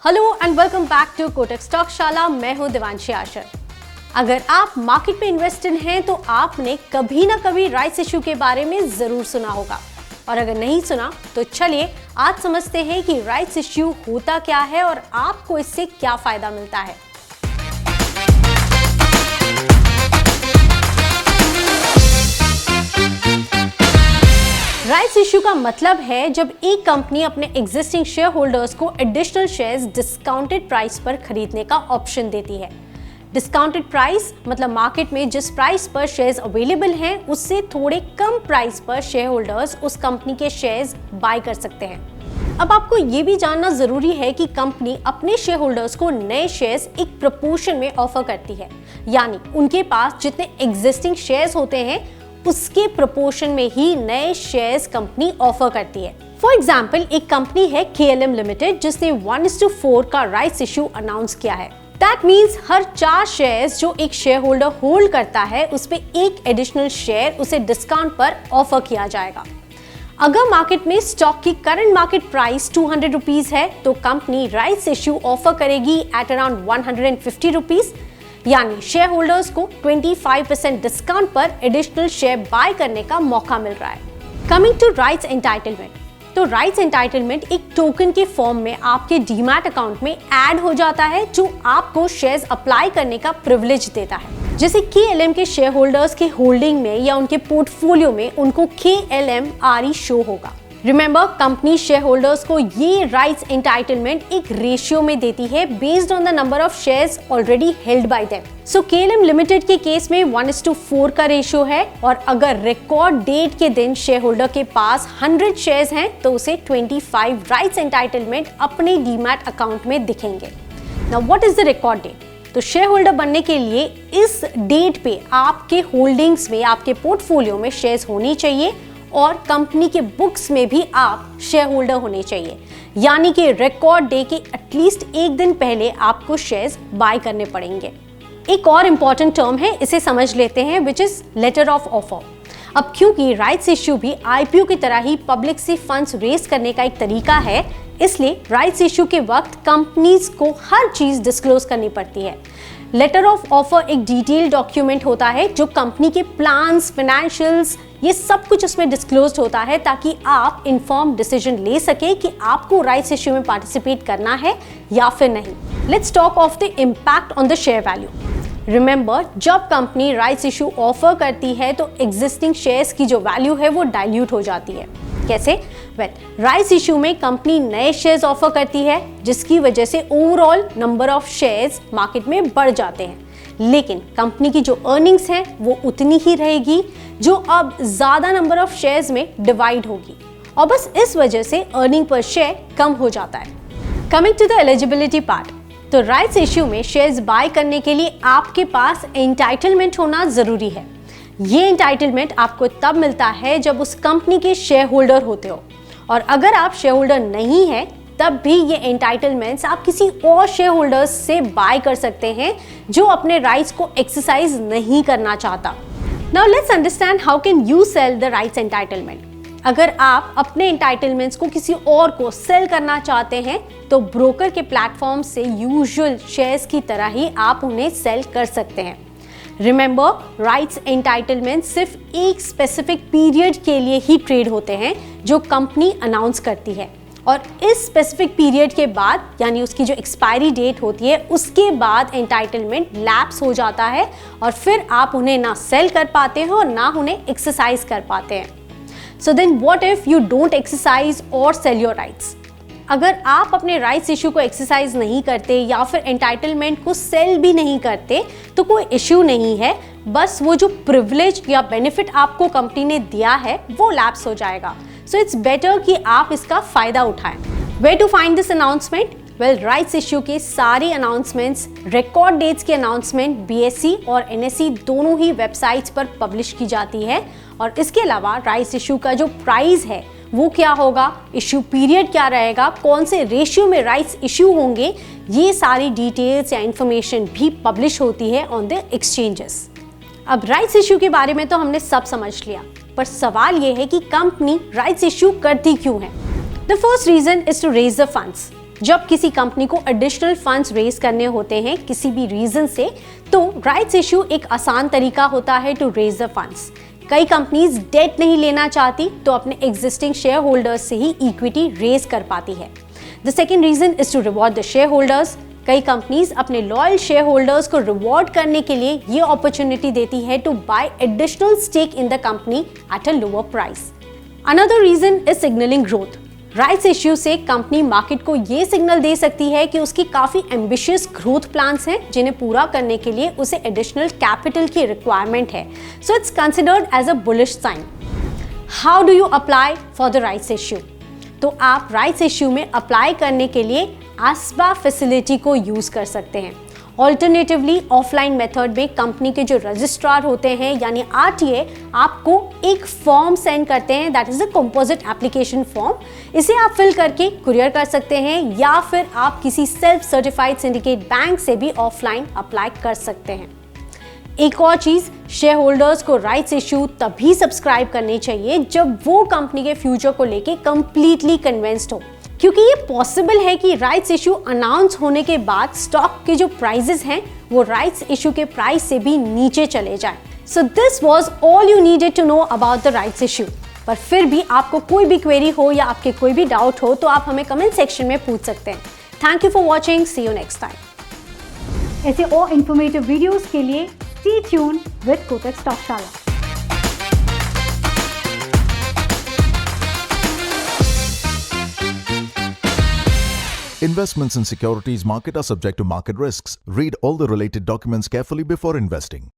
Hello and welcome back to Kotak stock Shala. मैं हूं दिवांशी आशर। अगर आप मार्केट में इन्वेस्टेड हैं तो आपने कभी ना कभी राइट्स इशू के बारे में जरूर सुना होगा, और अगर नहीं सुना तो चलिए आज समझते हैं कि राइट्स इशू होता क्या है और आपको इससे क्या फायदा मिलता है। राइट्स इशू का मतलब है जब एक कंपनी अपने एग्जिस्टिंग शेयर होल्डर्स को एडिशनल शेयर्स डिस्काउंटेड प्राइस पर खरीदने का ऑप्शन देती है। डिस्काउंटेड प्राइस मतलब मार्केट में जिस प्राइस पर शेयर्स अवेलेबल हैं उससे थोड़े कम प्राइस पर शेयर होल्डर्स उस कंपनी के शेयर्स बाय कर सकते हैं। अब आपको ये भी जानना जरूरी है कि कंपनी अपने शेयर होल्डर्स को नए शेयर्स एक प्रपोर्शन में ऑफर करती है, यानी उनके पास जितने एग्जिस्टिंग शेयर्स होते हैं उसके प्रपोर्शन में ही नए शेयर्स कंपनी ऑफर करती है। फॉर एग्जाम्पल, एक कंपनी है KLM लिमिटेड जिसने 1:4 का राइट्स इशू अनाउंस किया है। दैट मीन्स हर 4 शेयर्स जो एक शेयर होल्डर होल्ड करता है उस पे एक एडिशनल शेयर उसे डिस्काउंट पर ऑफर किया जाएगा। अगर मार्केट में स्टॉक की करंट मार्केट प्राइस 200 रुपीज है तो कंपनी राइट्स इशू ऑफर करेगी एट अराउंड 150 रुपीज, यानी शेयर होल्डर्स को 25% डिस्काउंट पर एडिशनल शेयर बाय करने का मौका मिल रहा है। कमिंग टू राइट्स एंटाइटलमेंट, तो राइट्स एंटाइटलमेंट एक टोकन के फॉर्म में आपके डीमैट अकाउंट में ऐड हो जाता है जो आपको शेयर्स अप्लाई करने का प्रिविलेज देता है। जैसे KLM के शेयर होल्डर्स के होल्डिंग में या उनके पोर्टफोलियो में उनको KLM RE शो होगा। रिमेंबर, कंपनी शेयर होल्डर्स को ये राइट्स एंटाइटलमेंट एक रेशियो में देती है based on the number of shares already held by them. So KLM limited के केस में 1:4 का रेशियो है, और अगर रिकॉर्ड डेट के दिन शेयर होल्डर के पास 100 शेयर्स हैं तो उसे 25 राइट्स एंटाइटलमेंट अपने डीमैट अकाउंट में दिखेंगे। Now what is the record date? तो शेयर होल्डर बनने के लिए इस डेट पे आपके होल्डिंग्स में, आपके पोर्टफोलियो में शेयर्स होनी चाहिए और कंपनी के बुक्स में भी आप शेयर होल्डर होने चाहिए, यानी कि रिकॉर्ड डे के एटलीस्ट एक दिन पहले आपको शेयर्स बाय करने पड़ेंगे। एक और इंपॉर्टेंट टर्म है, इसे समझ लेते हैं, which is letter of offer. अब क्योंकि राइट्स इश्यू भी IPO की तरह ही पब्लिक से फंड्स रेज करने का एक तरीका है, इसलिए राइट्स इश्यू के वक्त कंपनीज को हर चीज डिस्क्लोज करनी पड़ती है। लेटर ऑफ ऑफर एक डिटेल डॉक्यूमेंट होता है जो कंपनी के प्लान्स, फाइनेंशियल्स, ये सब कुछ उसमें डिस्क्लोज होता है ताकि आप इन्फॉर्म डिसीजन ले सके कि आपको राइट्स इश्यू में पार्टिसिपेट करना है या फिर नहीं। Let's talk of the impact on the share value. Remember, जब कंपनी राइट्स इशू ऑफर करती है तो एग्जिस्टिंग शेयर्स की जो वैल्यू है वो डाइल्यूट हो जाती है। कैसे? राइट्स इशू में कंपनी नए शेयर्स ऑफर करती है जिसकी वजह से overall number of shares market में बढ़ जाते हैं, लेकिन कंपनी की जो अर्निंग्स हैं वो उतनी ही रहेगी जो अब ज्यादा नंबर ऑफ शेयर्स में डिवाइड होगी, और बस इस वजह से अर्निंग पर शेयर कम हो जाता है। Coming to the eligibility part, तो राइट्स इश्यू में शेयर्स बाय करने के लिए आपके पास एंटाइटलमेंट होना जरूरी है। ये एंटाइटलमेंट आपको तब मिलता है जब उस कंपनी के शेयर होल्डर होते हो, और अगर आप शेयर होल्डर नहीं है तब भी ये एंटाइटलमेंट्स आप किसी और शेयर होल्डर्स से बाय कर सकते हैं जो अपने राइट्स को एक्सरसाइज नहीं करना चाहता। Now let's understand how can you sell the rights entitlement. अगर आप अपने एंटाइटलमेंट्स को किसी और को सेल करना चाहते हैं तो ब्रोकर के प्लेटफॉर्म से यूजुअल शेयर्स की तरह ही आप उन्हें सेल कर सकते हैं। रिमेंबर, राइट्स एंटाइटलमेंट सिर्फ एक स्पेसिफिक पीरियड के लिए ही ट्रेड होते हैं जो कंपनी अनाउंस करती है, और इस स्पेसिफिक पीरियड के बाद, यानी उसकी जो एक्सपायरी डेट होती है, उसके बाद एंटाइटलमेंट लैप्स हो जाता है और फिर आप उन्हें ना सेल कर पाते हो और ना उन्हें एक्सरसाइज कर पाते हैं। So then what if you don't exercise और सेल योर राइट्स? अगर आप अपने राइट्स इशू को एक्सरसाइज नहीं करते या फिर एंटाइटलमेंट को सेल भी नहीं करते तो कोई इशू नहीं है, बस वो जो प्रिविलेज या बेनिफिट आपको कंपनी ने दिया है वो लैप्स हो जाएगा। सो इट्स बेटर कि आप इसका फायदा उठाएं। Where to find this announcement? Well, rights issue के सारे अनाउंसमेंट्स, रिकॉर्ड डेट्स के अनाउंसमेंट BSE और NSE दोनों ही वेबसाइट्स पर पब्लिश की जाती है, और इसके अलावा राइट्स इशू का जो प्राइस है वो क्या होगा, इशू पीरियड क्या रहेगा, कौन से रेशियो में राइट्स इशू होंगे, ये सारी डिटेल्स या इंफॉर्मेशन भी पब्लिश होती है ऑन द एक्सचेंजेस। अब राइट्स इशू के बारे में तो हमने सब समझ लिया, पर सवाल ये है कि कंपनी राइट्स इशू करती क्यों है। The first reason is to raise the funds. जब किसी कंपनी को एडिशनल फंड्स रेज करने होते हैं किसी भी रीजन से, तो राइट्स इश्यू एक आसान तरीका होता है टू रेज द फंड्स। कई कंपनीज डेट नहीं लेना चाहती तो अपने एग्जिस्टिंग शेयर होल्डर्स से ही इक्विटी रेज कर पाती है। The second reason is to reward the share holders. कई कंपनीज अपने लॉयल शेयर होल्डर्स को रिवॉर्ड करने के लिए ये अपॉर्चुनिटी देती है to buy additional stake in the company at a lower price. Another reason is signalling growth. Rights issue से कंपनी मार्केट को ये सिग्नल दे सकती है कि उसकी काफी एम्बिशियस ग्रोथ प्लान्स हैं जिन्हें पूरा करने के लिए उसे एडिशनल कैपिटल की रिक्वायरमेंट है। So it's considered as a bullish sign. How do you apply for the rights issue? तो आप राइट्स इश्यू में अप्लाई करने के लिए आस्बा फैसिलिटी को यूज कर सकते हैं। ऑल्टरनेटिवली ऑफलाइन मेथड में कंपनी के जो रजिस्ट्रार होते हैं यानी आरटीए आपको एक फॉर्म सेंड करते हैं, that is a composite application form. इसे आप फिल करके कुरियर कर सकते हैं या फिर आप किसी सेल्फ सर्टिफाइड सिंडिकेट बैंक से भी ऑफलाइन अप्लाई कर सकते हैं। एक और चीज, शेयर होल्डर्स को राइट्स इश्यू तभी सब्सक्राइब करनी चाहिए जब वो कंपनी के फ्यूचर को लेके कंप्लीटली कन्विंस्ड हो, क्योंकि ये पॉसिबल है कि राइट्स इशू अनाउंस होने के बाद स्टॉक के जो प्राइसेस हैं वो राइट्स इशू के प्राइस से भी नीचे चले जाएं। So this was all you needed to know about the rights issue. पर फिर भी आपको कोई भी क्वेरी हो या आपके कोई भी डाउट हो तो आप हमें कमेंट सेक्शन में पूछ सकते हैं। Thank you for watching, see you next time. ऐसे और इन्फॉर्मेटिव वीडियोस के लिए stay tune with Kotak Stockshaala. Investments in securities market are subject to market risks. Read all the related documents carefully before investing.